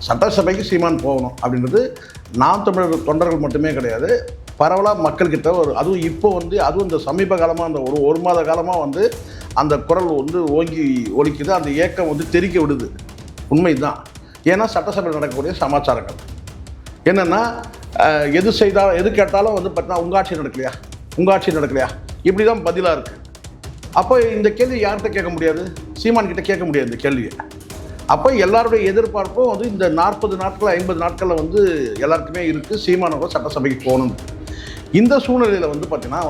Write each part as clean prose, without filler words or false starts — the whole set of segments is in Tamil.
சட்டசபைக்கு சீமான் போகணும் அப்படின்றது நாம் தமிழர் தொண்டர்கள் மட்டுமே கிடையாது, பரவலாக மக்கள்கிட்ட அதுவும் இப்போ அதுவும் இந்த சமீப காலமாக அந்த ஒரு மாத காலமாக அந்த குரல் ஓங்கி ஒலிக்குது. அந்த ஏக்கம் தெரிக்க விடுது. உண்மைதான். ஏன்னா சட்டசபையில் நடக்கக்கூடிய சமாச்சாரங்கள் என்னென்னா, எது கேட்டாலும் பார்த்தீங்கன்னா உங்கள் ஆட்சி நடக்கலையா இப்படி தான் பதிலாக இருக்குது. அப்போ இந்த கேள்வி யார்கிட்ட கேட்க முடியாது? சீமான்கிட்ட கேட்க முடியாது இந்த கேள்வியை. அப்போ எல்லாருடைய எதிர்பார்ப்பும் இந்த 40 நாட்கள் 50 நாட்களில் எல்லாருக்குமே இருக்குது, சீமானவர்கள் சட்டசபைக்கு போகணும். இந்த சூழ்நிலையில் பார்த்தீங்கன்னா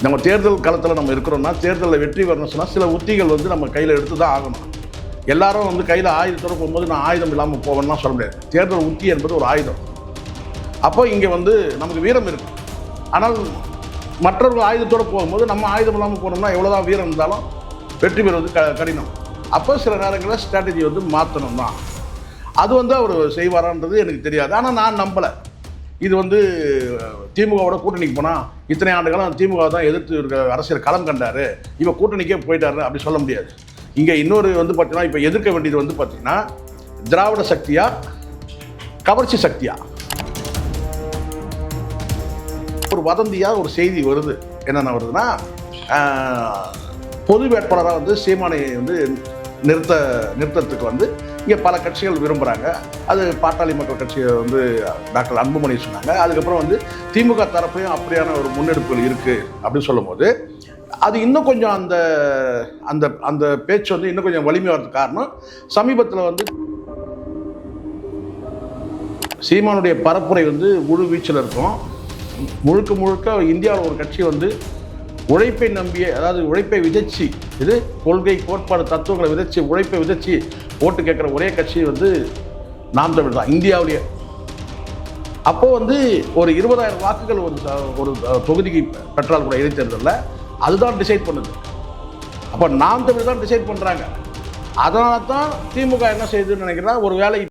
நம்ம தேர்தல் களத்தில் நம்ம இருக்கிறோம்னா, தேர்தலில் வெற்றி வரணும்னு சொன்னால் சில உத்திகள் நம்ம கையில் எடுத்து தான் ஆகணும். எல்லாரும் கையில் ஆயுதத்தோடு போகும்போது நான் ஆயுதம் இல்லாமல் போவேன்னா சொல்ல முடியாது. தேர்தல் உத்தி என்பது ஒரு ஆயுதம். அப்போ இங்கே நமக்கு வீரம் இருக்குது. ஆனால் மற்றவர்கள் ஆயுதத்தோடு போகும்போது நம்ம ஆயுதம் இல்லாமல் போனோம்னா எவ்வளோதான் வீரம் இருந்தாலும் வெற்றி பெறுவது கடினம். அப்போ சில நேரங்களில் ஸ்ட்ராட்டஜி மாற்றணும் தான். அது அவர் செய்வாரான்றது எனக்கு தெரியாது. ஆனால் நான் நம்பலை. இது திமுகவோட கூட்டணிக்கு போனால் இத்தனை ஆண்டு காலம் திமுக தான் எதிர்த்து இருக்க அரசியல் களம் கண்டார், இவன் கூட்டணிக்கே போயிட்டாரு அப்படி சொல்ல முடியாது. இங்கே இன்னொரு பார்த்தீங்கன்னா இப்போ எதிர்க்க வேண்டியது பார்த்தீங்கன்னா திராவிட சக்தியா கவர்ச்சி சக்தியா? ஒரு வதந்தியாக ஒரு செய்தி வருது. என்னென்ன வருதுன்னா, பொது வேட்பாளராக சீமானை நிறுத்தத்துக்கு இங்கே பல கட்சிகள் விரும்புகிறாங்க. அது பாட்டாளி மக்கள் கட்சியை டாக்டர் அன்புமணி சொன்னாங்க. அதுக்கப்புறம் திமுக தரப்புலையும் அப்படியான ஒரு முன்னெடுப்புகள் இருக்குது அப்படின்னு சொல்லும்போது அது இன்னும் கொஞ்சம் அந்த அந்த அந்த பேச்சு இன்னும் கொஞ்சம் வலிமை வரதுக்கு காரணம், சமீபத்தில் சீமானுடைய பரப்புரை முழு வீச்சில் இருக்கும். முழுக்க இந்தியாவில் ஒரு கட்சி உழைப்பை நம்பிய, அதாவது உழைப்பை விதைச்சி, இது கொள்கை கோட்பாடு தத்துவங்களை விதைச்சி உழைப்பை விதைச்சி ஓட்டு கேட்குற ஒரே கட்சி நாம் தமிழ் தான் இந்தியாவிலேயே. அப்போது ஒரு 20,000 வாக்குகள் ஒரு தொகுதிக்கு பெற்றால் கூட இடைத்தேர்தலில் அதுதான் டிசைட் பண்ணுது. அப்போ நாம் தமிழ் தான் டிசைட் பண்ணுறாங்க. அதனால தான் திமுக என்ன செய்யுதுன்னு நினைக்கிறா, ஒரு வேலை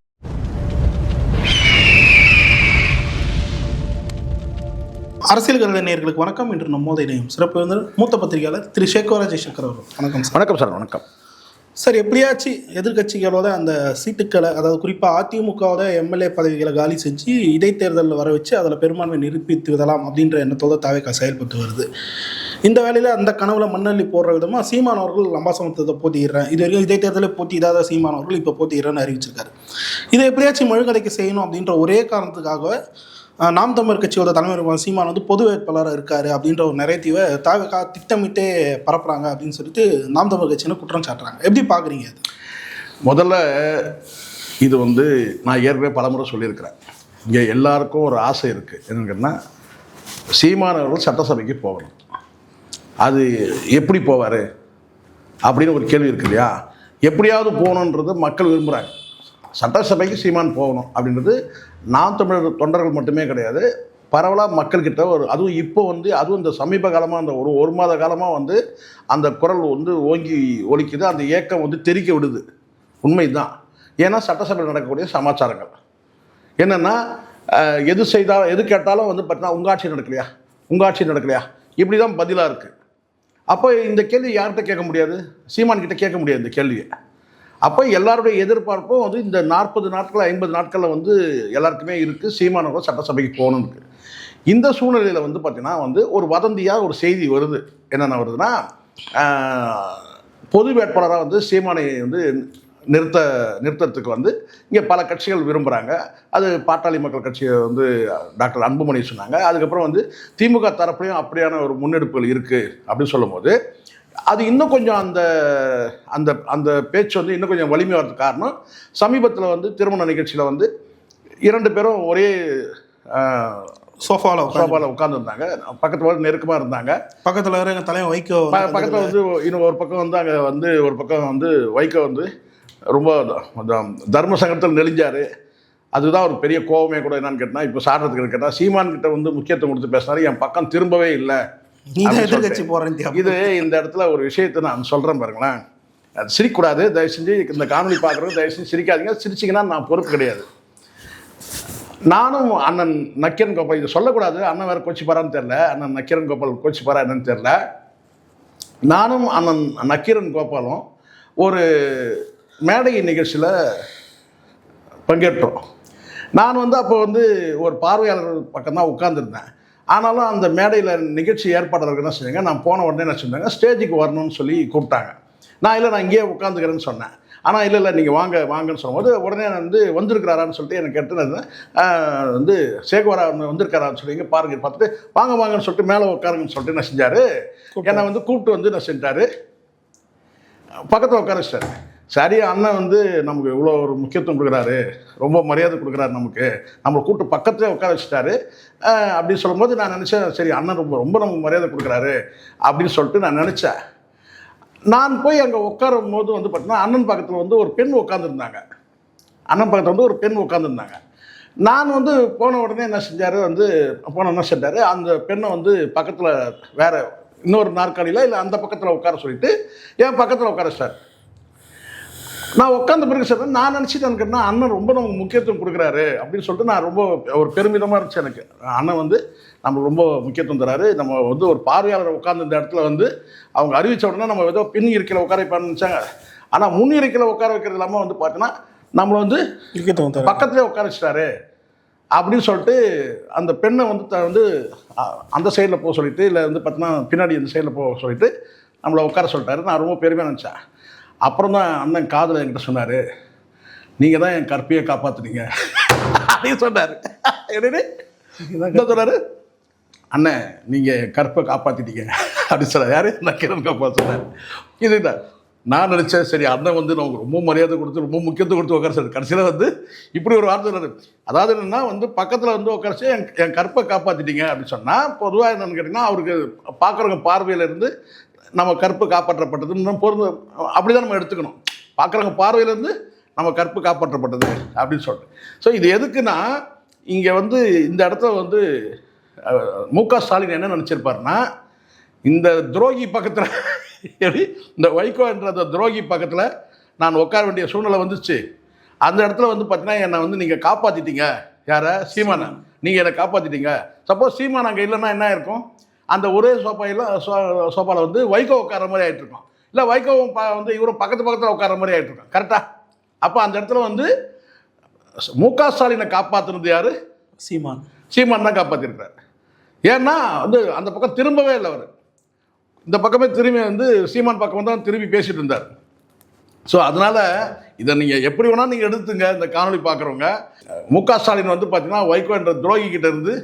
அரசியல் கருத நேயர்களுக்கு வணக்கம். இன்று நம்மோது இணையும் சிறப்பு விருந்தினர் மூத்த பத்திரிகையாளர் திரு சேகோரா ஜெய்சங்கர் அவர்கள். வணக்கம் சார். வணக்கம் சார். வணக்கம் சார். எப்படியாச்சு எதிர்கட்சிகளோட அந்த சீட்டுக்களை, அதாவது குறிப்பாக அதிமுகவோட எம்எல்ஏ பதவிகளை காலி செஞ்சு இடைத்தேர்தலில் வர வச்சு அதில் பெரும்பான்மை நிரூபித்து விடலாம் அப்படின்ற எண்ணத்தோடு தாவேகா செயல்பட்டு வருது. இந்த வேலையில் அந்த கனவுல மண்ணள்ளி போடுற விதமாக சீமான் அவர்கள் அம்பாசமுத்திரத்தை போட்டிடுறேன், இது வரைக்கும் இடைத்தேர்தலில் போட்டியிடாத சீமான் அவர்கள் இப்போ போட்டிடுறேன்னு அறிவிச்சிருக்காரு. இதை எப்படியாச்சும் மழுங்கடைக்க செய்யணும் அப்படின்ற ஒரே காரணத்துக்காக நாம் தமிழர் கட்சியோட தலைவர் சீமான் பொது வேட்பாளராக இருக்காரு அப்படின்ற ஒரு நரேட்டிவை தாவேகா திட்டமிட்டே பரப்புறாங்க அப்படின்னு சொல்லிட்டு நாம் தமிழர் கட்சின்னு குற்றம் சாட்டுறாங்க. எப்படி பார்க்குறீங்க அது? முதல்ல இது நான் ஏற்கனவே பலமுறை சொல்லியிருக்கிறேன். இங்கே எல்லாருக்கும் ஒரு ஆசை இருக்குது. என்னன்னா, சீமான் அவர்கள் சட்டசபைக்கு போகணும். அது எப்படி போவார் அப்படின்னு ஒரு கேள்வி இருக்கு இல்லையா? எப்படியாவது போகணுன்றது மக்கள் விரும்புகிறாங்க. சட்டசபைக்கு சீமான் போகணும் அப்படின்றது நாம் தமிழர் தொண்டர்கள் மட்டுமே கிடையாது, பரவலாக மக்கள்கிட்ட அதுவும் இப்போ அதுவும் இந்த சமீப காலமாக அந்த ஒரு மாத காலமாக அந்த குரல் ஓங்கி ஒலிக்குது. அந்த ஏக்கம் தெரிக்க விடுது. உண்மைதான். ஏன்னா சட்டசபையில் நடக்கக்கூடிய சமாச்சாரங்கள் என்னென்னா, எது கேட்டாலும் பார்த்தீங்கன்னா உங்கள் ஆட்சி நடக்கலையா இப்படி தான் பதிலாக இருக்குது. அப்போ இந்த கேள்வி யார்கிட்ட கேட்க முடியாது? சீமான்கிட்ட கேட்க முடியாது இந்த கேள்வியை. அப்போ எல்லாருடைய எதிர்பார்ப்பும் இந்த 40 நாட்கள் 50 நாட்களில் எல்லாருக்குமே இருக்குது, சீமானவர்கள் சட்டசபைக்கு போகணுன்னு. இந்த சூழ்நிலையில் பார்த்தீங்கன்னா ஒரு வதந்தியாக ஒரு செய்தி வருது. என்னென்ன வருதுன்னா, பொது வேட்பாளராக சீமானை நிறுத்தத்துக்கு இங்கே பல கட்சிகள் விரும்புகிறாங்க. அது பாட்டாளி மக்கள் கட்சியை டாக்டர் அன்புமணி சொன்னாங்க. அதுக்கப்புறம் திமுக தரப்புலையும் அப்படியான ஒரு முன்னெடுப்புகள் இருக்குது அப்படின்னு சொல்லும்போது அது இன்னும் கொஞ்சம் அந்த அந்த அந்த பேச்சு இன்னும் கொஞ்சம் வலிமை வரதுக்கு காரணம், சமீபத்தில் திருமண நிகழ்ச்சியில் 2 பேரும் ஒரே சோஃபாவில் உட்காந்துருந்தாங்க. பக்கத்தில் நெருக்கமாக இருந்தாங்க. பக்கத்தில் வேறு எங்கள் தலைவன் வைகோ, பக்கத்தில் இன்னும் ஒரு பக்கம் அங்கே ஒரு பக்கம் வைகோ ரொம்ப தர்ம சங்கத்தில் நெளிஞ்சார். அதுதான் ஒரு பெரிய கோபமே கூட. என்னன்னு கேட்டால், இப்போ சாடுறதுக்கு கேட்டால் சீமான் கிட்ட முக்கியத்துவம் கொடுத்து பேசினாரு, என் பக்கம் திரும்பவே இல்லை. இது இந்த இடத்துல ஒரு விஷயத்தை நான் சொல்கிறேன் பாருங்களேன். அது சிரிக்கக்கூடாது. தயவு செஞ்சு இந்த காணொலி பார்க்குறவங்க தயவு செஞ்சு சிரிக்காதீங்க. சிரிச்சிங்கன்னா நான் பொறுப்பு கிடையாது. நானும் அண்ணன் நக்கீரன் கோபால் இதை சொல்லக்கூடாது. அண்ணன் வேறு கோச்சிப்பாரான்னு தெரில. அண்ணன் நக்கீரன் கோபால் கோச்சிப்பாரா என்னன்னு தெரில. நானும் அண்ணன் நக்கீரன் கோபாலும் ஒரு மேடை நிகழ்ச்சியில் பங்கேற்றோம். நான் வந்து அப்போ வந்து ஒரு பார்வையாளர் பக்கம் தான் உட்காந்துருந்தேன். ஆனாலும் அந்த மேடையில் நிகழ்ச்சி ஏற்பாடுறதுக்கு என்ன செஞ்சாங்க, நான் போன உடனே என்ன செஞ்சாங்க, ஸ்டேஜுக்கு வரணும்னு சொல்லி கூப்பிட்டாங்க. நான் இங்கேயே உட்காந்துக்கிறேன்னு சொன்னேன். ஆனால் இல்லை நீங்கள் வாங்கன்னு சொல்லும்போது உடனே நான் வந்து வந்திருக்கிறாரான்னு சொல்லிட்டு எனக்கு கேட்டு நான் வந்து சேகுவாரா வந்திருக்காரான்னு சொல்லி இங்கே பாருங்க பார்த்துட்டு வாங்கன்னு சொல்லிட்டு மேலே உட்காருங்கன்னு சொல்லிட்டு என்ன செஞ்சார், என்னை வந்து கூப்பிட்டு வந்து என்ன செஞ்சார், பக்கத்தில் உட்கார வச்சிட்டாரு. சரி, அண்ணன் வந்து நமக்கு இவ்வளோ ஒரு முக்கியத்துவம் கொடுக்குறாரு, ரொம்ப மரியாதை கொடுக்குறாரு, நம்மளை கூப்பிட்டு பக்கத்துலேயே உட்கார வச்சுட்டாரு அப்படின்னு சொல்லும்போது நான் நினச்சேன், சரி அண்ணன் ரொம்ப நமக்கு மரியாதை கொடுக்குறாரு அப்படின்னு சொல்லிட்டு நான் நினச்சேன். நான் போய் அங்கே உட்காரும் போது வந்து பார்த்தீங்கன்னா அண்ணன் பக்கத்தில் வந்து ஒரு பெண் உட்காந்துருந்தாங்க. நான் வந்து போன உடனே என்ன செஞ்சார், என்ன செஞ்சார், அந்த பெண்ணை வந்து பக்கத்தில் வேறு இன்னொரு நாற்காலியில் இல்லை அந்த பக்கத்தில் உட்கார சொல்லிட்டு என் பக்கத்தில் உட்கார வச்சார். நான் உட்காந்த பிறகு சார் நான் நினச்சிட்டு எனக்கு அண்ணன் ரொம்ப நமக்கு முக்கியத்துவம் கொடுக்குறாரு அப்படின்னு சொல்லிட்டு நான் ரொம்ப ஒரு பெருமிதமாக இருந்துச்சு எனக்கு. அண்ணன் வந்து நம்ம ரொம்ப முக்கியத்துவம் தராரு, நம்ம வந்து ஒரு பார்வையாளர் உட்காந்து இந்த இடத்துல வந்து அவங்க அறிவித்த உடனே நம்ம ஏதோ பின் இருக்கையில் உட்கார வைப்பான்னு நினச்சாங்க. ஆனால் முன் இருக்கையில் உட்கார வைக்கிறது இல்லாமல் வந்து பார்த்தீங்கன்னா நம்மளை வந்து பக்கத்துலேயே உட்கார வச்சிட்டாரு அப்படின்னு சொல்லிட்டு அந்த பெண்ணை வந்து அந்த சைடில் போக சொல்லிட்டு, இல்லை வந்து பார்த்தீங்கன்னா பின்னாடி இந்த சைடில் போக சொல்லிட்டு நம்மளை உட்கார சொல்லிட்டாரு. நான் ரொம்ப பெருமையாக நினச்சேன். அப்புறம் தான் அண்ணன் காதில் என்கிட்ட சொன்னார், நீங்கள் தான் என் கற்பையை காப்பாற்றுனீங்க அப்படின்னு சொன்னார். என்ன சொன்னார், அண்ணன் நீங்கள் என் கற்பை காப்பாற்றிட்டீங்க அப்படின்னு சொன்னார். யார், நக்கீரன் காப்பாற்ற சொன்னார். இதுதான் நான் நினச்சேன். சரி, அண்ணன் வந்து நமக்கு ரொம்ப மரியாதை கொடுத்து ரொம்ப முக்கியத்துவம் கொடுத்து உட்கார சார். கடைசியில் வந்து இப்படி ஒரு வார்த்தை சொன்னார். அதாவது என்னென்னா வந்து பக்கத்தில் வந்து உட்காரச்சு என் கற்பை காப்பாற்றிட்டீங்க அப்படின்னு சொன்னால் பொதுவாக என்னென்னு கேட்டிங்கன்னா அவருக்கு பார்க்குறவங்க பார்வையிலேருந்து நம்ம கற்பு காப்பாற்றப்பட்டதுன்னு பொருந்து அப்படி தான் நம்ம எடுத்துக்கணும். பார்க்குறவங்க பார்வையிலேருந்து நம்ம கற்பு காப்பாற்றப்பட்டது அப்படின்னு சொல்லிட்டு. ஸோ இது எதுக்குன்னா, இங்கே வந்து இந்த இடத்துல வந்து மு.க. ஸ்டாலின் என்ன நினச்சிருப்பாருன்னா, இந்த துரோகி பக்கத்தில் எப்படி இந்த வைகோ என்ற அந்த துரோகி பக்கத்தில் நான் உட்கார வேண்டிய சூழ்நிலை வந்துச்சு. அந்த இடத்துல வந்து பார்த்தீங்கன்னா என்னை வந்து நீங்கள் காப்பாற்றிட்டீங்க. யாரை, சீமானை நீங்கள் என்னை காப்பாற்றிட்டீங்க. சப்போஸ் சீமான் அங்கே இல்லைன்னா என்ன இருக்கும், அந்த ஒரே சோஃபாவில் வந்து வைகோ உட்கார மாதிரி ஆகிட்டுருக்கோம், இல்லை வைகோவும் வந்து இவரும் பக்கத்தில் உட்கார மாதிரி ஆகிட்டுருக்கோம். கரெக்டாக? அப்போ அந்த இடத்துல வந்து மு.க. ஸ்டாலினை காப்பாற்றுனது யார், சீமான் தான் காப்பாற்றிருக்கிறார். ஏன்னா வந்து அந்த பக்கம் திரும்பவே இல்லை, அவர் இந்த பக்கமே திரும்பி வந்து சீமான் பக்கம் தான் திரும்பி பேசிகிட்டு இருந்தார். ஸோ அதனால் இதை நீங்கள் எப்படி வேணால் நீங்கள் எடுத்துங்க. இந்த காணொலி பார்க்குறவங்க மு.க. ஸ்டாலின் வந்து பார்த்தீங்கன்னா வைகோ என்ற துரோகிக்கிட்ட இருந்து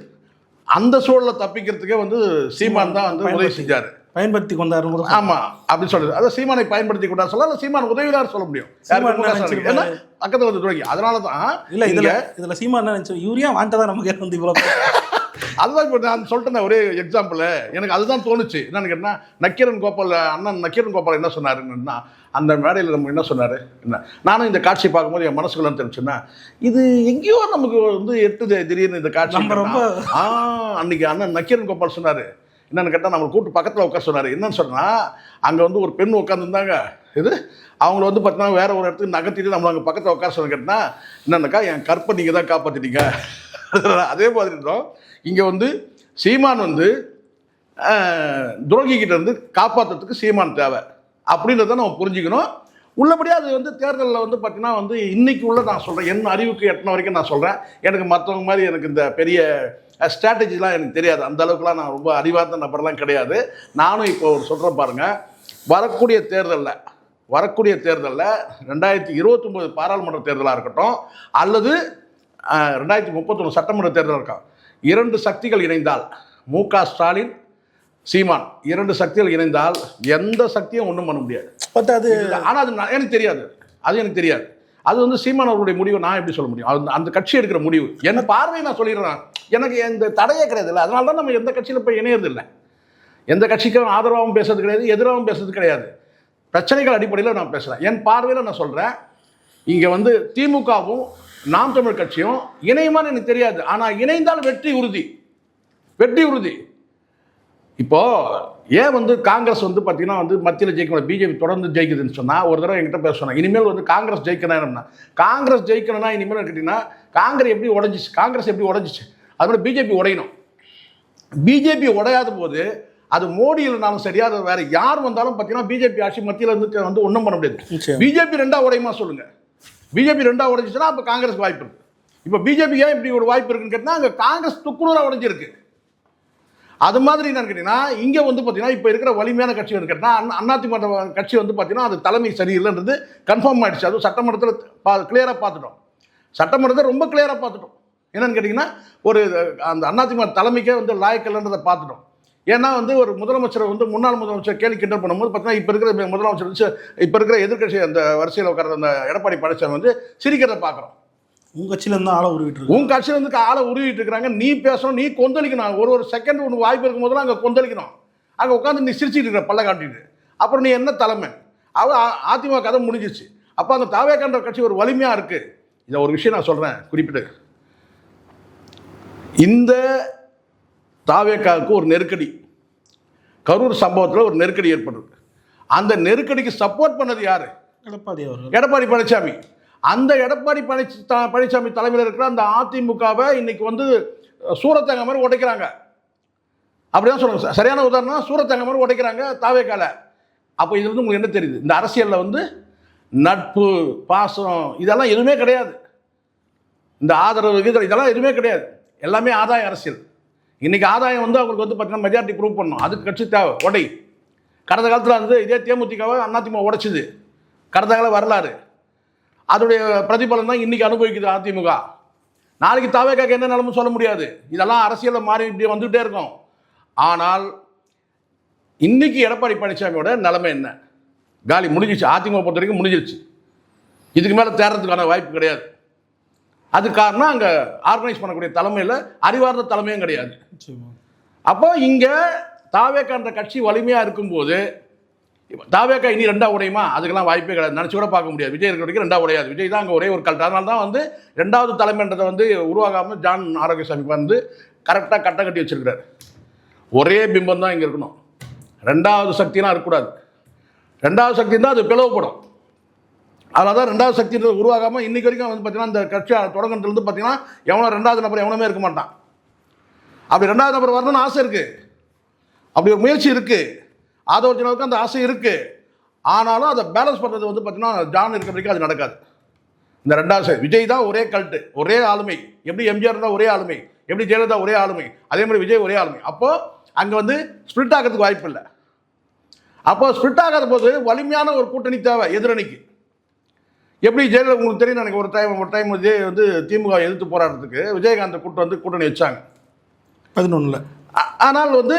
அந்த சூழலை தப்பிக்கிறதுக்கே வந்து சீமான் தான் வந்து உதவி செஞ்சார், பயன்படுத்தி கொண்டாரு. ஆமாம் அப்படின்னு சொல்லுது. அதை சீமானை பயன்படுத்தி கொண்டாரு சொல்லலாம், சீமான் உதவியார் சொல்ல முடியும். பக்கத்தில் வந்து துரோகி. அதனால தான் இல்லை இதில் சீமான் நினைச்சு யூரியா வாண்டதான் நமக்கு வந்து இவ்வளோ அதுதான் இப்போ நான் சொல்லிட்டேன் ஒரே எக்ஸாம்பிள். எனக்கு அதுதான் தோணுச்சு. என்னன்னு கேட்டால் நக்கீரன் கோபால் என்ன சொன்னாருன்னா, அந்த மேடையில் நம்ம என்ன சொன்னார், என்ன நானும் இந்த காட்சி பார்க்கும்போது என் மனசுக்குள்ள தெரிஞ்சுன்னா, இது எங்கேயோ நமக்கு வந்து எட்டுது திடீர்னு இந்த காட்சி. நம்ம ரொம்ப அன்னைக்கு அண்ணன் நக்கீரன் கோபால் சொன்னார் என்னென்னு கேட்டால், நம்மளை கூப்பிட்டு பக்கத்தில் உட்கார சொன்னார். என்னன்னு சொன்னால், அங்கே வந்து ஒரு பெண் உட்காந்துருந்தாங்க, அவங்கள வந்து பார்த்தீங்கன்னா வேற ஒரு இடத்துக்கு நகர்த்திட்டு நம்மளை அங்கே பக்கத்தில் உட்கார சொன்ன கேட்டால், என்னன்னாக்கா என் கற்பை நீங்கள் தான் காப்பாற்றிட்டீங்க. அதே மாதிரி இருந்தோம் இங்கே வந்து சீமான் வந்து துரோகிக்கிட்ட இருந்து காப்பாற்றுறதுக்கு சீமான் தேவை அப்படின்றத நம்ம புரிஞ்சுக்கணும். உள்ளபடியாக அது வந்து தேர்தலில் வந்து பார்த்தீங்கன்னா வந்து இன்னைக்கு உள்ள நான் சொல்கிறேன், என் அறிவுக்கு எட்டின வரைக்கும் நான் சொல்கிறேன். எனக்கு மற்றவங்க மாதிரி எனக்கு இந்த பெரிய ஸ்ட்ராட்டஜிலாம் எனக்கு தெரியாது. அந்த அளவுக்குலாம் நான் ரொம்ப அறிவார்ந்த நபர்லாம் கிடையாது. நானும் இப்போ ஒரு சொல்கிறேன் பாருங்கள், வரக்கூடிய தேர்தலில் 2029 பாராளுமன்ற தேர்தலாக இருக்கட்டும் அல்லது 2031 சட்டமன்ற தேர்தல் இருக்கும், 2 சக்திகள் இணைந்தால், மு.க. ஸ்டாலின் சீமான் 2 சக்திகள் இணைந்தால் எந்த சக்தியும் ஒன்றும் பண்ண முடியாது. ஆனால் அது எனக்கு தெரியாது. அது வந்து சீமான் அவருடைய முடிவை நான் எப்படி சொல்ல முடியும்? அந்த கட்சி எடுக்கிற முடிவு. என்ன பார்வையை நான் சொல்லிடுறேன். எனக்கு எந்த தடையே கிடையாது. இல்லை, அதனால தான் நம்ம எந்த கட்சியில் போய் இணையறது இல்லை. எந்த கட்சிக்கும் ஆதரவாகவும் பேசுறது கிடையாது, எதிராகவும் பேசுறது கிடையாது. பிரச்சனைகள் அடிப்படையில் நான் பேசுகிறேன். என் பார்வையில் நான் சொல்கிறேன். இங்கே வந்து திமுகவும் நாம் தமிழ் கட்சியும் இணையுமான்னு எனக்கு தெரியாது. ஆனால் இணைந்தால் வெற்றி உறுதி. இப்போ ஏன் வந்து காங்கிரஸ் வந்து பார்த்தீங்கன்னா வந்து மத்தியில் ஜெயிக்கணும், பிஜேபி தொடர்ந்து ஜெயிக்குதுன்னு சொன்னால், ஒரு தடவை என்கிட்ட பேச சொன்னாங்க, இனிமேல் வந்து காங்கிரஸ் ஜெயிக்கணும்னா இனிமேல் கேட்டிங்கன்னா காங்கிரஸ் எப்படி உடஞ்சிச்சு அது மாதிரி பிஜேபி உடையணும். பிஜேபி உடையாத போது அது மோடி இல்லைனாலும் சரியா, அது வேற யார் வந்தாலும் பார்த்தீங்கன்னா பிஜேபி ஆட்சி மத்தியில் இருந்து வந்து ஒன்றும் பண்ண முடியாது. பிஜேபி ரெண்டா உடையுமா சொல்லுங்க? பிஜேபி ரெண்டா உடைஞ்சிச்சுன்னா அப்போ காங்கிரஸ் வாய்ப்பு இருக்கு. இப்போ பிஜேபி ஏன் இப்படி ஒரு வாய்ப்பு இருக்குன்னு கேட்டால் அங்கே காங்கிரஸ் துக்குநூறாக உடைஞ்சிருக்கு. அது மாதிரி என்னன்னு கேட்டீங்கன்னா இங்கே வந்து பார்த்தீங்கன்னா இப்போ இருக்கிற வலிமையான கட்சி வந்து கேட்டால் அதிமுக கட்சி வந்து பார்த்தீங்கன்னா அது தலைமை சரியில்லைன்றது கன்ஃபார்ம் ஆயிடுச்சு. அதுவும் சட்டமன்றத்தில் கிளியராக பார்த்துட்டோம். சட்டமன்றத்தை ரொம்ப கிளியராக பார்த்துட்டோம். என்னன்னு கேட்டிங்கன்னா ஒரு அந்த அதிமுக தலைமைக்கே வந்து லாயக்கல்ன்றதை பார்த்துட்டோம். ஏன்னா வந்து ஒரு முதலமைச்சரை வந்து முன்னாள் முதலமைச்சர் கேள்வி கிண்டல் பண்ணும்போது பார்த்தீங்கன்னா இப்போ இருக்கிற முதலமைச்சர் வந்து இப்போ இருக்கிற எதிர்கட்சி அந்த வரிசையில் உட்கார அந்த எடப்பாடி பழனிசாமி வந்து சிரிக்கிறத பார்க்குறோம். உங்கள் கட்சியிலேருந்து ஆளை உருவிட்டு இருக்கு. உங்கள் கட்சியிலேருந்து ஆளை உருவிட்டு இருக்கிறாங்க. நீ பேசணும், நீ கொந்தளிக்கணும். ஒரு செகண்ட் உனக்கு வாய்ப்பு இருக்கும் போதெல்லாம் அங்கே கொந்தளிக்கணும். அங்கே உட்காந்து நீ சிரிச்சிட்டு இருக்கிற பல்ல காட்டிட்டு அப்புறம் நீ என்ன தலைமை? அதிமுக கதை முடிஞ்சிச்சு. அப்போ அந்த தாவேக்கான்ற கட்சி ஒரு வலிமையாக இருக்குது. இதை ஒரு விஷயம் நான் சொல்கிறேன் குறிப்பிட்டு. இந்த தாவேக்காவுக்கு ஒரு நெருக்கடி, கரூர் சம்பவத்தில் ஒரு நெருக்கடி ஏற்படுது. அந்த நெருக்கடிக்கு சப்போர்ட் பண்ணது யாரு? எடப்பாடி பழனிசாமி. அந்த எடப்பாடி பழனிசாமி தலைமையில் இருக்கிற அந்த அதிமுகவை இன்னைக்கு வந்து சூரத்தங்க மாதிரி உடைக்கிறாங்க. அப்படிதான் சொல்லுங்க. சரியான உதாரணம், சூரத்தங்க மாதிரி உடைக்கிறாங்க தாவேக்கால. அப்போ இதுல இருந்து உங்களுக்கு என்ன தெரியுது? இந்த அரசியலில் வந்து நட்பு, பாசம் இதெல்லாம் எதுவுமே கிடையாது. இந்த ஆதரவு இதெல்லாம் எதுவுமே கிடையாது. எல்லாமே ஆதாய அரசியல். இன்னைக்கு ஆதாயம் வந்து அவங்களுக்கு வந்து பார்த்தீங்கன்னா மெஜாரிட்டி ப்ரூவ் பண்ணணும். அதுக்கு கட்சி தேவை உடை. கடந்த காலத்தில் வந்து இதே தேமுதிகவை அதிமுக உடைச்சிது. கடந்த கால வரலாறு. அதோடைய பிரதிபலன் தான் இன்னைக்கு அனுபவிக்குது அதிமுக. நாளைக்கு தாவேக்காக்கு என்ன நிலைமை சொல்ல முடியாது. இதெல்லாம் அரசியலில் மாறி இப்படி வந்துகிட்டே இருக்கும். ஆனால் இன்னைக்கு எடப்பாடி பழனிசாமியோட நிலைமை என்ன? காலி முடிஞ்சிச்சு. அதிமுக பொறுத்த வரைக்கும் முடிஞ்சிருச்சு. இதுக்கு மேலே தேர்றதுக்கான வாய்ப்பு கிடையாது. அது காரணம் அங்கே ஆர்கனைஸ் பண்ணக்கூடிய தலைமையில் அறிவார்ந்த தலைமையும் கிடையாது. அப்போ இங்கே தாவேக்கான்ற கட்சி வலிமையாக இருக்கும்போது தாவேக்கா இனி ரெண்டா உடையுமா? அதுக்கெல்லாம் வாய்ப்பே கிடையாது. நினச்சி கூட பார்க்க முடியாது. விஜய் இருக்கிற வரைக்கும் ரெண்டா உடையாது. விஜய் தான் அங்கே ஒரே ஒரு கல்ட்டு. அதனால தான் வந்து ரெண்டாவது தலைமைன்றதை வந்து உருவாகாமல் ஜான் ஆரோக்கியசாமி வந்து கரெக்டாக கட்டம் கட்டி வச்சிருக்கிறார். ஒரே பிம்பம் தான் இங்கே இருக்கணும். ரெண்டாவது சக்திலாம் இருக்கக்கூடாது. ரெண்டாவது சக்தி தான் அது பிளவுபடும். அதனால தான் ரெண்டாவது சக்தி உருவாகாமல் இன்னைக்கு வரைக்கும் வந்து பார்த்தீங்கன்னா இந்த கட்சி தொடங்கினதுலேருந்து பார்த்தீங்கன்னா எவனோ ரெண்டாவது நபர் எவனுமே இருக்க மாட்டான். அப்படி ரெண்டாவது நபர் வரணும்னு ஆசை இருக்குது. அப்படி ஒரு முயற்சி இருக்குது. ஆதவர்ஜனாவுக்கு அந்த ஆசை இருக்குது. ஆனாலும் அதை பேலன்ஸ் பண்ணுறது வந்து பார்த்தீங்கன்னா ஜான் இருக்கிற வரைக்கும் அது நடக்காது. இந்த ரெண்டாவது விஜய் தான் ஒரே கல்ட்டு, ஒரே ஆளுமை. எப்படி எம்ஜிஆர் தான் ஒரே ஆளுமை, எப்படி ஜெயலலிதா ஒரே ஆளுமை, அதே மாதிரி விஜய் ஒரே ஆளுமை. அப்போது அங்கே வந்து ஸ்பிளிட் ஆகிறதுக்கு வாய்ப்பு இல்லை. அப்போ ஸ்பிளிட் ஆகாத போது வலிமையான ஒரு கூட்டணி தேவை எதிரணிக்கு. எப்படி ஜெயலலிதா உங்களுக்கு தெரியும், எனக்கு ஒரு டைம் விஜய் வந்து திமுக எதிர்த்து போராடுறதுக்கு விஜயகாந்த் கூட்டணி வச்சாங்க 11. ஆனால் வந்து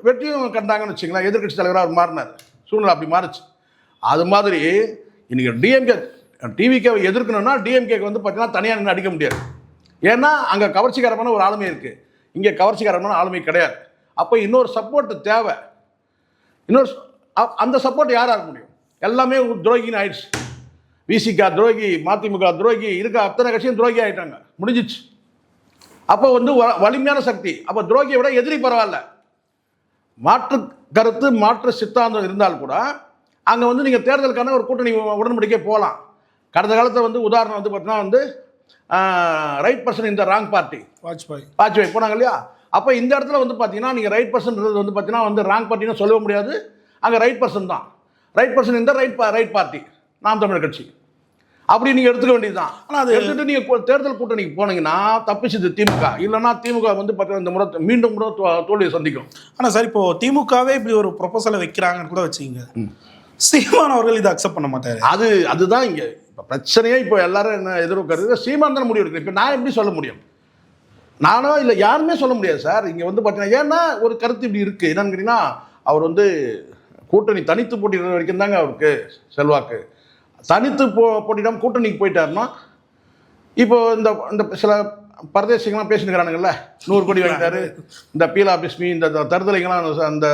வெற்றியும் கண்டாங்கன்னு வச்சுங்களேன். எதிர்கட்சி தலைவராக அவர் மாறினார். சூழ்நிலை அப்படி மாறிச்சு. அது மாதிரி இன்னைக்கு டிஎம்கே டிவிகேவை எதிர்க்கணும்னா டிஎம்கேக்கு வந்து பார்த்தீங்கன்னா தனியாக நின்று அடிக்க முடியாது. ஏன்னா அங்கே கவர்ச்சிகரமான ஒரு ஆளுமை இருக்குது. இங்கே கவர்ச்சிகரமான ஆளுமை கிடையாது. அப்போ இன்னொரு சப்போர்ட் தேவை. அந்த சப்போர்ட் யாராக இருக்க முடியும்? எல்லாமே துரோகின்னு ஆயிடுச்சு. விசிகா துரோகி, மதிமுக துரோகி, இருக்க அத்தனை கட்சியும் துரோகி ஆகிட்டாங்க. முடிஞ்சிச்சு. அப்போ வந்து வலிமையான சக்தி. அப்போ துரோகியை விட எதிரி பரவாயில்ல. மாற்று கருத்து, மாற்று சித்தாந்தம் இருந்தால் கூட அங்கே வந்து நீங்கள் தேர்தலுக்கான ஒரு கூட்டணி உடன்படிக்கை போகலாம். கடந்த காலத்தில் வந்து உதாரணம் வந்து பார்த்தீங்கன்னா வந்து ரைட் பர்சன் இந்த ராங் பார்ட்டி வாஜ்பாய் போனாங்க இல்லையா? அப்போ இந்த இடத்துல வந்து பார்த்தீங்கன்னா நீங்கள் ரைட் பர்சன்றது வந்து பார்த்தீங்கன்னா வந்து ராங் பார்ட்டின்னு சொல்ல முடியாது. அங்கே ரைட் பர்சன் தான். ரைட் பர்சன் இந்த ரைட் பார்ட்டி நாம் தமிழர் கட்சி. அப்படி நீங்கள் எடுத்துக்க வேண்டியதுதான். ஆனால் அது எடுத்துகிட்டு நீங்கள் தேர்தல் கூட்டணிக்கு போனீங்கன்னா தப்பிச்சுது திமுக. இல்லைன்னா திமுக வந்து பார்த்தீங்கன்னா இந்த முறை மீண்டும் தோல்வியை சந்திக்கும். ஆனால் சார் இப்போ திமுகவே இப்படி ஒரு ப்ரொபோசலை வைக்கிறாங்கன்னு கூட வச்சுக்கிங்க, சீமான் அவர்கள் இதை அக்செப்ட் பண்ண மாட்டார். அதுதான் இங்கே இப்போ பிரச்சனையே. இப்போ எல்லாரும் என்ன எதிர்பார்க்கறது? சீமான் தானே முடிவு எடுக்கிறேன். இப்போ நான் எப்படி சொல்ல முடியும்? நானோ இல்லை யாருமே சொல்ல முடியாது சார். இங்கே வந்து பார்த்தீங்கன்னா ஏன்னா ஒரு கருத்து இப்படி இருக்குது. என்னன்னு கேட்டிங்கன்னா அவர் வந்து கூட்டணி தனித்து போட்டிடுற வரைக்கும் தாங்க அவருக்கு செல்வாக்கு. தனித்து போட்டிடாமல் கூட்டணிக்கு போயிட்டாருன்னா இப்போ இந்த சில பரதேசிகள்லாம் பேசினுக்கிறானுங்கல்ல, 100 கோடி வாங்கிட்டாரு, இந்த பீலா பிஸ்மி, இந்த தருதலைங்களாம், அந்த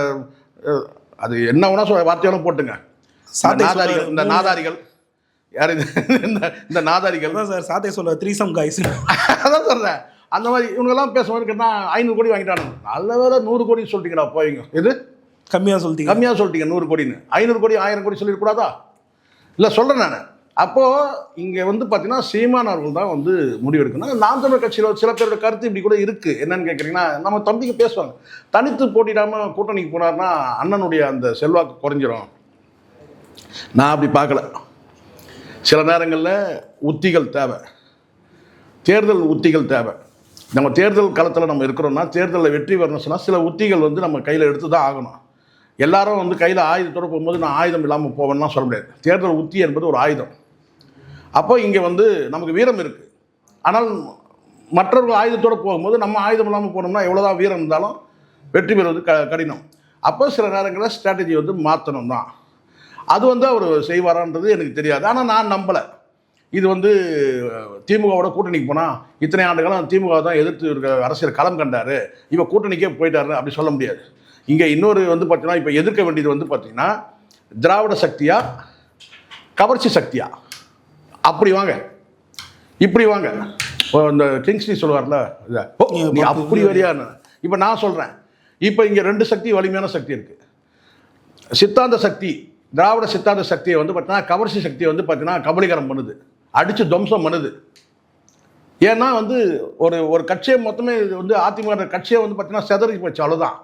அது என்ன வேணா வார்த்தையாலும் போட்டுங்க. நாதாரிகள், இந்த நாதாரிகள் யார்? இந்த நாதாரிகள் தான் சார் சாத்தை சொல்ல 3 guys. அதான் சொல்கிறேன். அந்த மாதிரி இவங்கெல்லாம் பேசும்போது கேட்டால் 500 கோடி வாங்கிட்டானு. நல்ல வேலை 100 கோடி சொல்லிட்டீங்களா போவீங்க. இது கம்மியாக சொல்லிட்டீங்க 100 கோடின்னு. 500 கோடி 1000 கோடி சொல்லிடக்கூடாதா? இல்லை சொல்கிறேன் நான். அப்போது இங்கே வந்து பார்த்தீங்கன்னா சீமான் அவர்கள் தான் வந்து முடிவெடுக்கணும். நாம் தமிழர் கட்சியில் சில பேரோட கருத்து இப்படி கூட இருக்குது. என்னன்னு கேட்குறீங்கன்னா, நம்ம தம்பிக்கு பேசுவாங்க, தனித்து போட்டிடாமல் கூட்டணிக்கு போனார்னா அண்ணனுடைய அந்த செல்வாக்கு குறைஞ்சிரும். நான் அப்படி பார்க்கல. சில நேரங்களில் உத்திகள் தேவை, தேர்தல் உத்திகள் தேவை. நம்ம தேர்தல் காலத்தில் நம்ம இருக்கிறோம்னா, தேர்தலில் வெற்றி வரணும்னு சொன்னால் சில உத்திகள் வந்து நம்ம கையில் எடுத்து தான் ஆகணும். எல்லாரும் வந்து கையில் ஆயுதத்தோடு போகும்போது நான் ஆயுதம் இல்லாமல் போவேன்னா சொல்ல முடியாது. தேர்தல் உத்தி என்பது ஒரு ஆயுதம். அப்போ இங்கே வந்து நமக்கு வீரம் இருக்குது. ஆனால் மற்றவர்கள் ஆயுதத்தோடு போகும்போது நம்ம ஆயுதம் இல்லாமல் போனோம்னா எவ்வளோதான் வீரம் இருந்தாலும் வெற்றி பெறுவது கடினம். அப்போ சில நேரங்களில் ஸ்ட்ராட்டஜி வந்து மாற்றணும் தான். அது வந்து அவர் செய்வாரான்றது எனக்கு தெரியாது. ஆனால் நான் நம்பலை. இது வந்து திமுகவோட கூட்டணிக்கு போனால் இத்தனை ஆண்டுகளும் திமுக தான் எதிர்த்து இருக்க அரசியல் களம் கண்டார், இப்போ கூட்டணிக்கே போயிட்டாரு அப்படி சொல்ல முடியாது. இங்கே இன்னொரு வந்து பார்த்தீங்கன்னா, இப்போ எதிர்க்க வேண்டியது வந்து பார்த்தீங்கன்னா திராவிட சக்தியா கவர்ச்சி சக்தியா, அப்படி வாங்க இப்படி வாங்க. இந்த கிங்ஸ்லி சொல்லுவார்ல, நீ அப்படி வரியான்னு. இப்போ நான் சொல்கிறேன், இப்போ இங்கே 2 சக்தி வலிமையான சக்தி இருக்குது. சித்தாந்த சக்தி, திராவிட சித்தாந்த சக்தியை வந்து பார்த்தீங்கன்னா கவர்ச்சி சக்தியை வந்து பார்த்தீங்கன்னா கபலீகரம் பண்ணுது, அடித்து துவம்சம் பண்ணுது. ஏன்னா வந்து ஒரு கட்சியை மொத்தமே வந்து அதிமுக கட்சியை வந்து பார்த்தீங்கன்னா செதறி போச்சு, அவ்வளோதான்.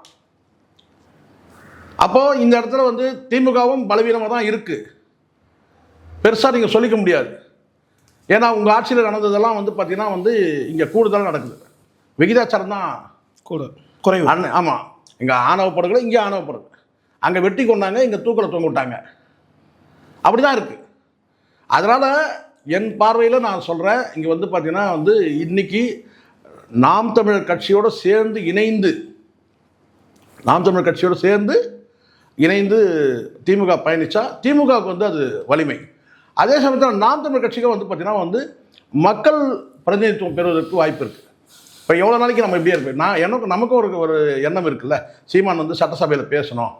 அப்போது இந்த இடத்துல வந்து திமுகவும் பலவீனமாக தான் இருக்குது, பெருசாக நீங்கள் சொல்லிக்க முடியாது. ஏன்னா உங்கள் ஆட்சியில் நடந்ததெல்லாம் வந்து பார்த்தீங்கன்னா வந்து இங்கே கூடுதலாக நடக்குது, விகிதாச்சாரம் தான் கூட குறைவு. ஆமாம், இங்கே ஆணவப்படுகளை இங்கே ஆணவப்படுது, அங்கே வெட்டி கொண்டாங்க, இங்கே தூக்கில் தொங்க விட்டாங்க, அப்படி தான் இருக்குது. அதனால் என் பார்வையில் நான் சொல்கிறேன், இங்கே வந்து பார்த்தீங்கன்னா வந்து இன்றைக்கி நாம் தமிழர் கட்சியோடு சேர்ந்து இணைந்து, நாம் தமிழர் கட்சியோடு சேர்ந்து இணைந்து திமுக பயணித்தா திமுகவுக்கு வந்து அது வலிமை. அதே சமயத்தில் நாம் தமிழர் கட்சிக்கு வந்து பார்த்திங்கன்னா வந்து மக்கள் பிரதிநிதித்துவம் பெறுவதற்கு வாய்ப்பு இருக்குது. இப்போ எவ்வளோ நாளைக்கு நம்ம இப்படியே இருப்போம். நமக்கும் ஒரு எண்ணம் இருக்குல்ல, சீமான் வந்து சட்டசபையில் பேசணும்.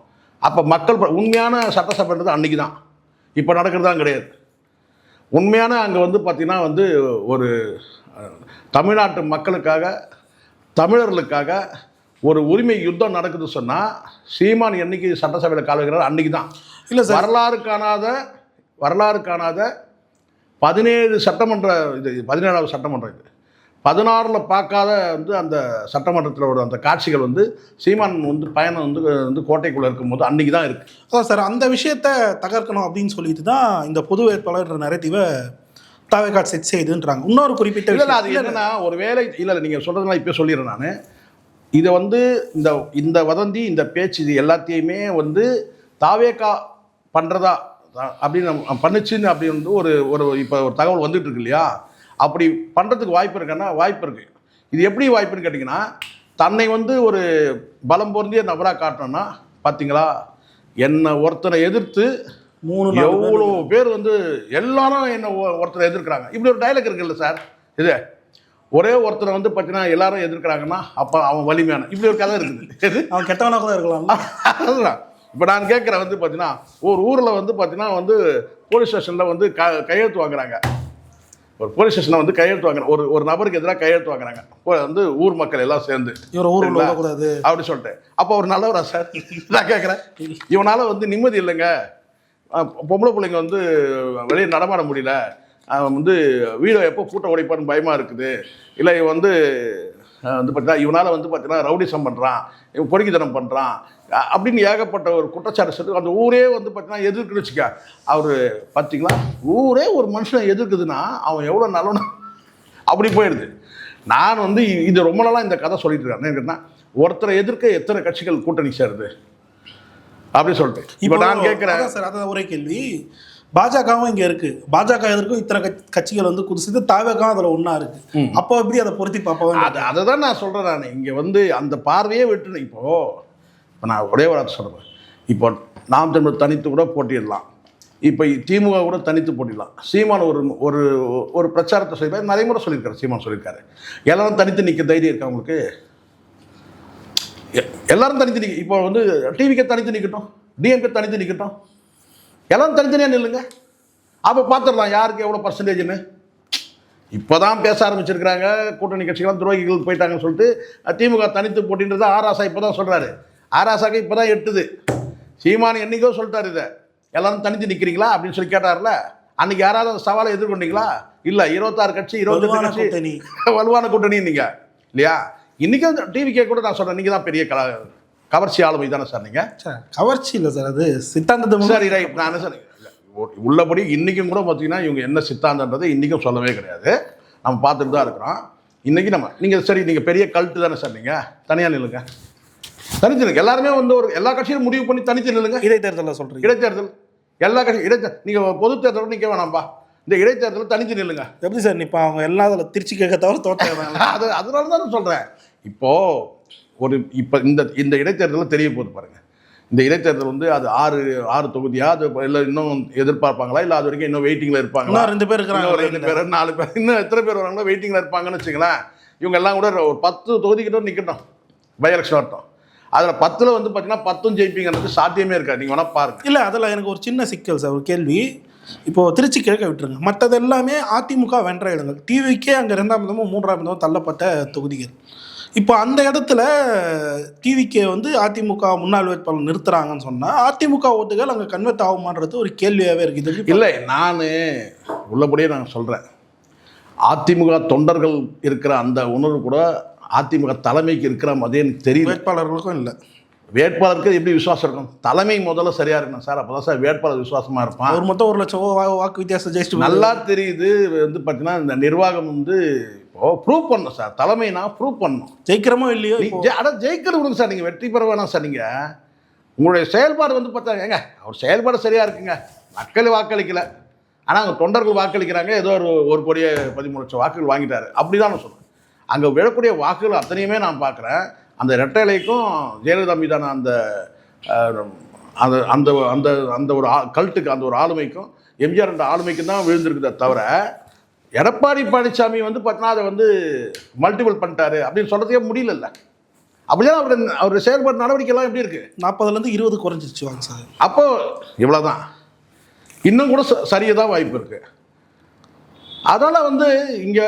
அப்போ மக்கள் உண்மையான சட்டசபைன்றது அன்றைக்கி தான், இப்போ நடக்கிறதான் கிடையாது. உண்மையான அங்கே வந்து பார்த்திங்கன்னா வந்து ஒரு தமிழ்நாட்டு மக்களுக்காக, தமிழர்களுக்காக ஒரு உரிமை யுத்தம் நடக்குது சொன்னால் சீமான் என்னைக்கு சட்டசபையில் கால் வைக்கிறார் அன்றைக்கி தான். இல்லை சார், வரலாறு காணாத 17 சட்டமன்ற, இது 17வது சட்டமன்றம், இது 16ல் பார்க்காத வந்து அந்த சட்டமன்றத்தில் அந்த காட்சிகள் வந்து சீமான் வந்து பயணம் வந்து கோட்டைக்குள்ளே இருக்கும்போது அன்றைக்கி தான் இருக்குது. அதான் சார், அந்த விஷயத்தை தகர்க்கணும் அப்படின்னு சொல்லிட்டு தான் இந்த பொது வேட்பாளர் நரேட்டிவை தாவேகா செட் செய்யுதுன்றாங்க. இன்னொரு குறிப்பிட்ட இல்லை, அது என்னென்னா ஒரு வேலை இல்லை, நீங்கள் சொல்கிறதுலாம் இப்போ சொல்லிடுறேன் நான். இதை வந்து இந்த வதந்தி, இந்த பேச்சு, இது எல்லாத்தையுமே வந்து தாவேகா பண்ணுறதா அப்படின்னு பண்ணுச்சுன்னு அப்படி வந்து ஒரு இப்போ ஒரு தகவல் வந்துட்டு இருக்கு இல்லையா, அப்படி பண்ணுறதுக்கு வாய்ப்பு இருக்கான்னா வாய்ப்பு இருக்குது. இது எப்படி வாய்ப்புன்னு கேட்டிங்கன்னா, தன்னை வந்து ஒரு பலம் பொருந்திய நபராக காட்டணும்னா, பார்த்தீங்களா என்னை ஒருத்தரை எதிர்த்து 3 எவ்வளோ பேர் வந்து எல்லாரும் என்னை ஒருத்தரை எதிர்க்கிறாங்க, இப்படி ஒரு டைலாக் இருக்குல்ல சார். இது ஒரே ஒருத்தரை வந்து பார்த்தீங்கன்னா எல்லாரும் எதிர்க்கிறாங்கன்னா அப்போ அவன் வலிமையான, இப்படி ஒரு கதை இருக்குது. அவன் கெட்டவனாக கூட இருக்கலாம். அதுதான் இப்போ நான் கேட்குறேன். வந்து பார்த்தீங்கன்னா ஒரு ஊரில் வந்து பார்த்தீங்கன்னா வந்து போலீஸ் ஸ்டேஷனில் வந்து கையெழுத்து வாங்குறாங்க. ஒரு போலீஸ் ஸ்டேஷனில் வந்து கையெழுத்து வாங்குறாங்க, ஒரு நபருக்கு எதிராக கையெழுத்து வாங்குறாங்க வந்து ஊர் மக்கள் எல்லாம் சேர்ந்து, இவர் ஊர் கூடாது அப்படி சொல்லிட்டு. அப்போ ஒரு நல்லவரா சார்? நான் கேட்குறேன், இவனால் வந்து நிம்மதி இல்லைங்க, பொம்பளை பிள்ளைங்க வந்து வெளியே நடமாட முடியல, வந்து வீடை எப்போ பூட்டை உடைப்பான்னு பயமாக இருக்குது, இல்லை இவன் வந்து பார்த்தீங்கன்னா இவனால் வந்து பார்த்தீங்கன்னா ரவுடிசம் பண்ணுறான், இவன் பொறுக்கித்தனம் பண்ணுறான் அப்படின்னு ஏகப்பட்ட ஒரு குற்றச்சாட்டு சொல்லி அந்த ஊரே வந்து பார்த்தீங்கன்னா எதிர்க்குன்னு வச்சுக்க. அவர் பார்த்தீங்களா, ஊரே ஒரு மனுஷனை எதிர்க்குதுன்னா அவன் எவ்வளோ நல்லவனா அப்படி போயிடுது. நான் வந்து இது ரொம்ப நாளாக இந்த கதை சொல்லிட்டு இருக்கேன். கேட்டா ஒருத்தரை எதிர்க்க எத்தனை கட்சிகள் கூட்டணி சேருது அப்படி சொல்லிட்டு. இப்போ நான் கேட்குறேன் சார், அதான் ஒரே கேள்வி. பாஜகவும் இங்கே இருக்குது, பாஜக எதற்கும் இத்தனை கட்சிகள் வந்து குதிச்சுது, தாவேகவும் அதில் ஒன்றா இருக்குது. அப்போ எப்படி அதை பொருத்தி பார்ப்போம்? அதை தான் நான் சொல்கிறேன். நான் இங்கே வந்து அந்த பார்வையே விட்டுனேன். இப்போ நான் ஒரே வார்த்தை சொல்கிறேன். இப்போ நாம் தமிழர் தனித்து கூட போட்டிடலாம், இப்போ திமுக கூட தனித்து போட்டிடலாம். சீமான் ஒரு ஒரு பிரச்சாரத்தை செய்வார், நிறைய முறை சொல்லியிருக்காரு. சீமான் சொல்லியிருக்காரு, எல்லாரும் தனித்து நிற்க தைரியம் இருக்கா உங்களுக்கு? எல்லாரும் தனித்து நிற்க. இப்போ வந்து டிவிக்கே தனித்து நிற்கட்டும், டிஎம்கே தனித்து நிற்கட்டும், எல்லாம் தனித்தனியாக நில்லுங்க, அப்போ பார்த்துடலாம் யாருக்கு எவ்வளோ பர்சன்டேஜ்னு. இப்போ தான் பேச ஆரம்பிச்சிருக்கிறாங்க, கூட்டணி கட்சிகள்லாம் துரோகிகள் போயிட்டாங்கன்னு சொல்லிட்டு திமுக தனித்து போட்டின்றது ஆராசா இப்போ தான் சொல்கிறாரு. ஆராசாக்கு இப்போ தான் எட்டுது. சீமான் என்றைக்கோ சொல்லிட்டார், இதை எல்லாரும் தனித்து நிற்கிறீங்களா அப்படின்னு சொல்லி கேட்டார்ல, அன்னைக்கு யாராவது அந்த சவாலை எதிர்கொண்டீங்களா? இல்லை. 26 கட்சி 28 கட்சி வலுவான கூட்டணி நீங்கள் இல்லையா? இன்றைக்கும் டிவிக்கே கூட நான் சொல்கிறேன், நீங்கள் தான் பெரிய கவர்ச்சி ஆளுமை தானே சார் நீங்கள்? கவர்ச்சி இல்லை சார், அது சித்தாந்தத்தை. சரி ரைட். நான் சார் உள்ளபடி இன்றைக்கும் கூட பார்த்தீங்கன்னா இவங்க என்ன சித்தாந்தன்றதை இன்றைக்கும் சொல்லவே கிடையாது. நம்ம பார்த்துட்டு தான் இருக்கிறோம். இன்றைக்கி நீங்கள் சரி, நீங்கள் பெரிய கல்ட்டு தானே சார், நீங்கள் தனியாக நில்லுங்க, தனித்து நில்லுங்க. எல்லாருமே வந்து எல்லா கட்சியும் முடிவு பண்ணி தனித்து நில்லுங்க. இடைத்தேர்தலில் சொல்கிறீங்க? இடைத்தேர்தல் எல்லா கட்சியும் நீங்கள் பொது தேர்தல் நிற்க வேணாம்பா, இந்த இடைத்தேர்தலில் தனித்து நில்லுங்க. எப்படி சார் இப்போ அவங்க எல்லா அதில் திருச்சி கேட்க தவிர தோற்றாங்க. அதனால தான் சொல்கிறேன். இப்போ இந்த இடைத்தேர்தலில் தெரிய போகுது பாருங்கள். இந்த இடைத்தேர்தல் வந்து அது 6 தொகுதியா, அது இல்லை இன்னும் எதிர்பார்ப்பாங்களா, இல்லை அது வரைக்கும் இன்னும் வெயிட்டிங்கில் இருப்பாங்களா? 2 பேர் இருக்கிறாங்க, 2 பேர் 4 பேர் இன்னும் எத்தனை பேர் வராங்களோ வெயிட்டிங்கில் இருப்பாங்கன்னு வச்சுங்களேன். இவங்க எல்லாம் கூட ஒரு 10 தொகுதிக்கிட்ட நிற்கட்டும், பை எலெக்ஷன் வரட்டும். அதில் 10 வந்து பார்த்தீங்கன்னா 10 ஜெயிப்பீங்கிறது சாத்தியமே இருக்காது. நீங்கள் வேணால் பாருங்கள். இல்லை, அதில் எனக்கு ஒரு சின்ன சிக்கல் சார், ஒரு கேள்வி. இப்போது திருச்சி கிழக்க விட்டுருங்க, மற்றது எல்லாமே அதிமுக வென்ற இடங்கள். டிவிக்கே அங்கே 2ஆம் இடமும் 3ஆம் இடமும் தள்ளப்பட்ட தொகுதிகள். இப்போ அந்த இடத்துல டிவிக்கே வந்து அதிமுக முன்னாள் வேட்பாளர் நிறுத்துறாங்கன்னு சொன்னால் அதிமுக ஓட்டுகள் அங்கே கன்வெர்ட் ஆகுமான்றது ஒரு கேள்வியாகவே இருக்குது. இல்லை, நான் உள்ளபடியே நான் சொல்கிறேன், அதிமுக தொண்டர்கள் இருக்கிற அந்த உணர்வு கூட அதிமுக தலைமைக்கு இருக்கிற மாதிரி எனக்கு தெரியும். வேட்பாளர்களுக்கும் இல்லை. வேட்பாளருக்கு எப்படி விசுவாசம் இருக்கும்? தலைமை முதல்ல சரியாக இருக்கணும் சார், அப்போ தான் சார் வேட்பாளர் விசுவாசமாக இருப்பான். ஒரு மொத்தம் 1 லட்சம் வாக்கு வித்தியாசம் ஜெயிச்சு நல்லா தெரியுது. வந்து பார்த்தீங்கன்னா இந்த நிர்வாகம் வந்து ப்ரூவ் பண்ணணும் சார், தலைமைனா ப்ரூவ் பண்ணணும். ஜெயிக்கிறமோ இல்லையோ, ஜெயிக்கிறது விடுங்க சார், நீங்கள் வெற்றி பெற வேணாம் சார். நீங்கள் உங்களுடைய செயல்பாடு வந்து பார்த்தா ஏங்க அவர் செயல்பாடு சரியாக இருக்குங்க, மக்கள் வாக்களிக்கலை, ஆனால் அங்கே தொண்டர்கள் வாக்களிக்கிறாங்க, ஏதோ ஒரு கோடியே 13 லட்சம் வாக்குகள் வாங்கிட்டாரு, அப்படி தான் நான் சொல்கிறேன். அங்கே விழக்கூடிய வாக்குகள் அத்தனையுமே நான் பார்க்குறேன். அந்த ரெட்டைலைக்கும் ஜெயலலிதா மீதான அந்த அந்த அந்த அந்த ஒரு கல்ட்டுக்கு, அந்த ஒரு ஆளுமைக்கும் எம்ஜிஆர் என்ற ஆளுமைக்கும் தான் விழுந்திருக்குதே தவிர, எடப்பாடி பழனிசாமி வந்து பார்த்தீங்கன்னா அதை வந்து மல்டிபிள் பண்ணிட்டாரு அப்படின்னு சொல்கிறதுக்கே முடியல. அப்படிதான் அவர் செயல்பாடு நடவடிக்கைலாம் எப்படி இருக்குது? 40லேருந்து 20 குறைஞ்சிருச்சு வாங்க சார். அப்போது இவ்வளோதான், இன்னும் கூட சரிய தான் வாய்ப்பு இருக்குது. அதனால் வந்து இங்கே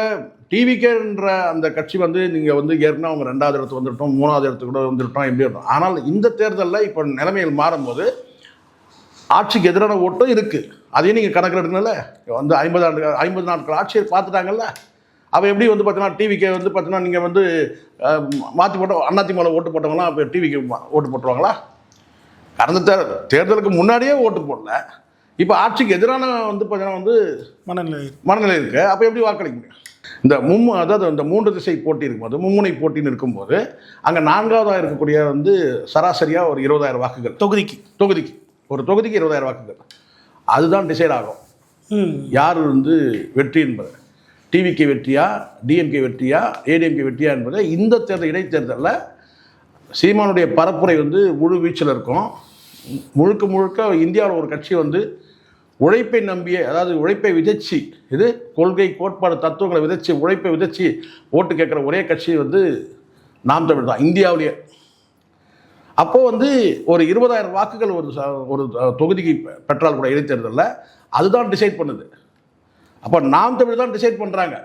டிவிகேன்ற அந்த கட்சி வந்து நீங்கள் வந்து ஏற்கனவே அவங்க 2ஆவது இடத்துக்கு வந்துட்டோம், 3ஆவது இடத்துக்கு கூட வந்துட்டோம், எப்படி இருக்கும். ஆனால் இந்த தேர்தலில் இப்போ நிலைமைகள் மாறும்போது ஆட்சிக்கு எதிரான ஓட்டும் இருக்குது. அதையும் நீங்கள் கணக்கில் எடுக்கணும்ல. வந்து 50 நாட்கள் ஆட்சியை பார்த்துட்டாங்கல்ல. அவள் எப்படி வந்து பார்த்தீங்கன்னா டிவிக்கு வந்து பார்த்தீங்கன்னா நீங்கள் வந்து மாற்றி போட்ட அதிமுக ஓட்டு போட்டவங்களாம் இப்போ டிவிக்கு ஓட்டு போட்டுருவாங்களா? கடந்த தேர்தலுக்கு முன்னாடியே ஓட்டு போடல, இப்போ ஆட்சிக்கு எதிரான வந்து பார்த்தீங்கன்னா வந்து மனநிலை இருக்குது. அப்போ எப்படி வாக்களிக்க முடியும்? அதாவது இந்த 3 திசை போட்டி இருக்கும்போது, மும்முனை போட்டின்னு இருக்கும்போது, அங்கே 4ஆவதாக இருக்கக்கூடிய வந்து சராசரியாக ஒரு 20,000 வாக்குகள் தொகுதிக்கு ஒரு தொகுதிக்கு 20,000 வாக்குகள். அதுதான் டிசைட் ஆகும் யார் வந்து வெற்றி என்பது. டிவிக்கு வெற்றியா, டிஎம்கே வெற்றியா, ஏடிஎம்கே வெற்றியா என்பதை இந்த இடைத்தேர்தலில் சீமானுடைய பரப்புரை வந்து முழு வீச்சில் இருக்கும். முழுக்க இந்தியாவில் ஒரு கட்சி வந்து உழைப்பை நம்பிய, அதாவது உழைப்பை விதைச்சி, இது கொள்கை கோட்பாடு தத்துவங்களை விதைச்சி, உழைப்பை விதைச்சி ஓட்டு கேட்குற ஒரே கட்சி வந்து நாம் தமிழ் தான் இந்தியாவிலேயே. அப்போது வந்து ஒரு 20,000 வாக்குகள் ஒரு தொகுதிக்கு பெற்றால் கூட இடைத்தேர்தலில் அதுதான் டிசைட் பண்ணுது. அப்போ நாம் தமிழ் தான் டிசைட் பண்ணுறாங்க.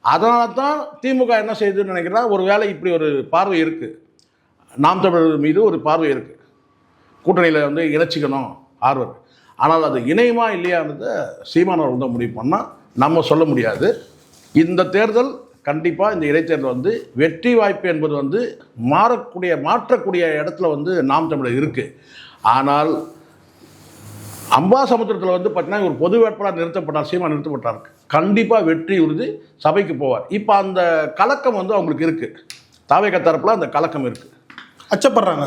அதனால தான் திமுக என்ன செய்யுதுன்னு நினைக்கிறா, ஒரு வேளை இப்படி ஒரு பார்வை இருக்குது, நாம் தமிழ் மீது ஒரு பார்வை இருக்குது, கூட்டணியில் வந்து இணைச்சிக்கணும் ஆர்வம். ஆனால் அது இணையமா இல்லையான்றதை சீமானவர் தான் முடிவு பண்ணால் நம்ம சொல்ல முடியாது. இந்த தேர்தல் கண்டிப்பாக, இந்த இடைத்தேர்தல் வந்து வெற்றி வாய்ப்பு என்பது வந்து மாற்றக்கூடிய இடத்துல வந்து நாம் தமிழர் இருக்குது. ஆனால் அம்பாசமுத்திரத்தில் வந்து பார்த்தீங்கன்னா ஒரு பொது வேட்பாளர் நிறுத்தப்பட்டார், சீமான் நிறுத்தப்பட்டார், கண்டிப்பாக வெற்றி உறுதி, சபைக்கு போவார். இப்போ அந்த கலக்கம் வந்து அவங்களுக்கு இருக்குது, தாவேக தரப்பில் அந்த கலக்கம் இருக்குது. அச்சப்படுறாங்க.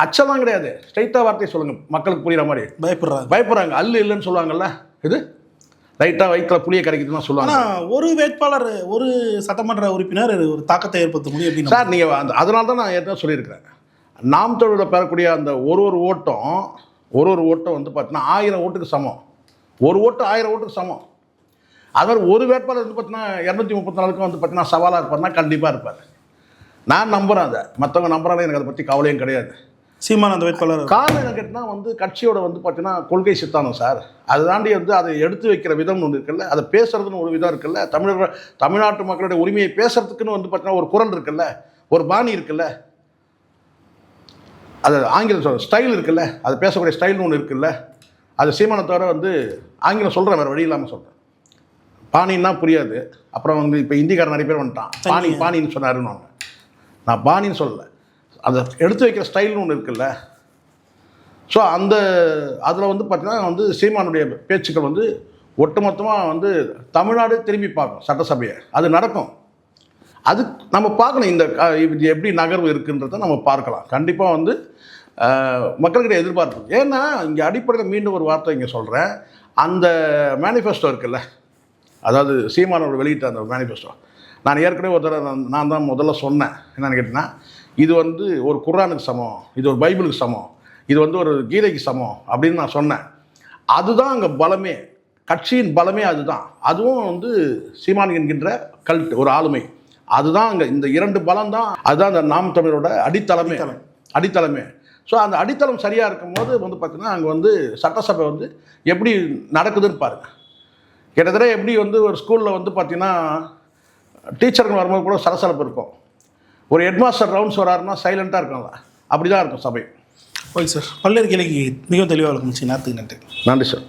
அச்சம்லாம் கிடையாது, ஸ்ட்ரைட்டாக வார்த்தையை சொல்லுங்கள், மக்களுக்கு புரிகிற மாதிரி. பயப்படுறாங்க. அல்லு இல்லைன்னு சொல்லுவாங்கல்ல, இது லைட்டாக வயிற்றில் புளியை கரைக்குதுன்னு சொல்லுவாங்க. ஆனால் ஒரு வேட்பாளர், ஒரு சட்டமன்ற உறுப்பினர் ஒரு தாக்கத்தை ஏற்படுத்த முடியும் அப்படின்னு சார். நீங்கள் அதனால தான் நான் ஏற்கனவே சொல்லியிருக்கிறேன், நாம் தமிழரை பெறக்கூடிய அந்த ஒரு ஓட்டம் வந்து பார்த்தீங்கன்னா 1000 ஓட்டுக்கு சமம். ஒரு ஓட்டு 1000 ஓட்டுக்கு சமம். அது மாதிரி ஒரு வேட்பாளர் வந்து பார்த்தீங்கன்னா 234க்கும் வந்து பார்த்தீங்கன்னா சவாலாக இருப்பார்னா கண்டிப்பாக இருப்பார். நான் நம்புகிறேன் அதை, மற்றவங்க நம்புறாங்க, எனக்கு அதை பற்றி கவலையும் கிடையாது. சீமான் அந்த வேட்பாளர் காரணம் என்ன கேட்டால் வந்து கட்சியோட வந்து பார்த்தீங்கன்னா கொள்கை சித்தாந்தம் சார். அதை தாண்டி வந்து அதை எடுத்து வைக்கிற விதம் ஒன்று இருக்குல்ல, அதை பேசுறதுன்னு ஒரு விதம் இருக்குல்ல, தமிழ்நாட்டு மக்களுடைய உரிமையை பேசுறதுக்குன்னு வந்து பார்த்தீங்கன்னா ஒரு குரல் இருக்குல்ல, ஒரு பாணி இருக்குல்ல, அது ஆங்கிலம் சொல்ற ஸ்டைல் இருக்குல்ல, அது பேசக்கூடிய ஸ்டைல்னு ஒன்று இருக்குல்ல, அது சீமானை தவிர வந்து ஆங்கிலம் சொல்கிறேன், வேறு வழி இல்லாமல் சொல்கிறேன். பாணின்னா புரியாது. அப்புறம் வந்து இப்போ இந்திக்காரன் நிறைய பேர் வந்துட்டான், பாணின்னு சொன்னாருன்னு. நான் பாணின்னு சொல்லலை, அதை எடுத்து வைக்கிற ஸ்டைல்னு ஒன்று இருக்குல்ல. ஸோ அதில் வந்து பார்த்தீங்கன்னா வந்து சீமானுடைய பேச்சுக்கள் வந்து ஒட்டுமொத்தமாக வந்து தமிழ்நாடு திரும்பி பார்க்கும் சட்டசபையை. அது நடக்கும், அது நம்ம பார்க்கணும். இது எப்படி நகர்வு இருக்குன்றதை நம்ம பார்க்கலாம். கண்டிப்பாக வந்து மக்கள்கிட்ட எதிர்பார்ப்பு. ஏன்னா இங்கே அடிப்படையில் மீண்டும் ஒரு வார்த்தை இங்கே சொல்கிறேன், அந்த மேனிஃபெஸ்டோ இருக்குல்ல, அதாவது சீமானோட வெளியிட்ட அந்த மேனிஃபெஸ்டோ, நான் ஏற்கனவே ஒரு தடவை நான் தான் முதல்ல சொன்னேன். என்னென்னு கேட்டிங்கன்னா, இது வந்து ஒரு குர்ஆனுக்கு சமம், இது ஒரு பைபிளுக்கு சமம், இது வந்து ஒரு கீதைக்கு சமம் அப்படின்னு நான் சொன்னேன். அதுதான் அங்கே பலமே, கட்சியின் பலமே அதுதான். அதுவும் வந்து சீமான் என்கின்ற கல்ட், ஒரு ஆளுமை, அதுதான் அங்கே இந்த 2 பலம் தான். அதுதான் அந்த நாம் தமிழரோட அடித்தளமே. ஸோ அந்த அடித்தளம் சரியாக இருக்கும்போது வந்து பார்த்திங்கன்னா அங்கே வந்து சட்டசபை வந்து எப்படி நடக்குதுன்னு பாருங்கள். கிட்டத்தட்ட எப்படி வந்து ஒரு ஸ்கூலில் வந்து பார்த்திங்கன்னா டீச்சருங்க வரும்போது கூட சலசலப்பு இருக்கும், ஒரு ஹெட்மாஸ்டர் ரவுண்ட்ஸ் வராருன்னா சைலண்ட்டாக இருக்கும்ல, அப்படி தான் இருக்கும் சபை. ஓகே சார், பல்வேறு கேள்விக்கு மிகவும் தெளிவாக இருக்கும். நேரத்துக்கு நன்றி. நன்றி சார்.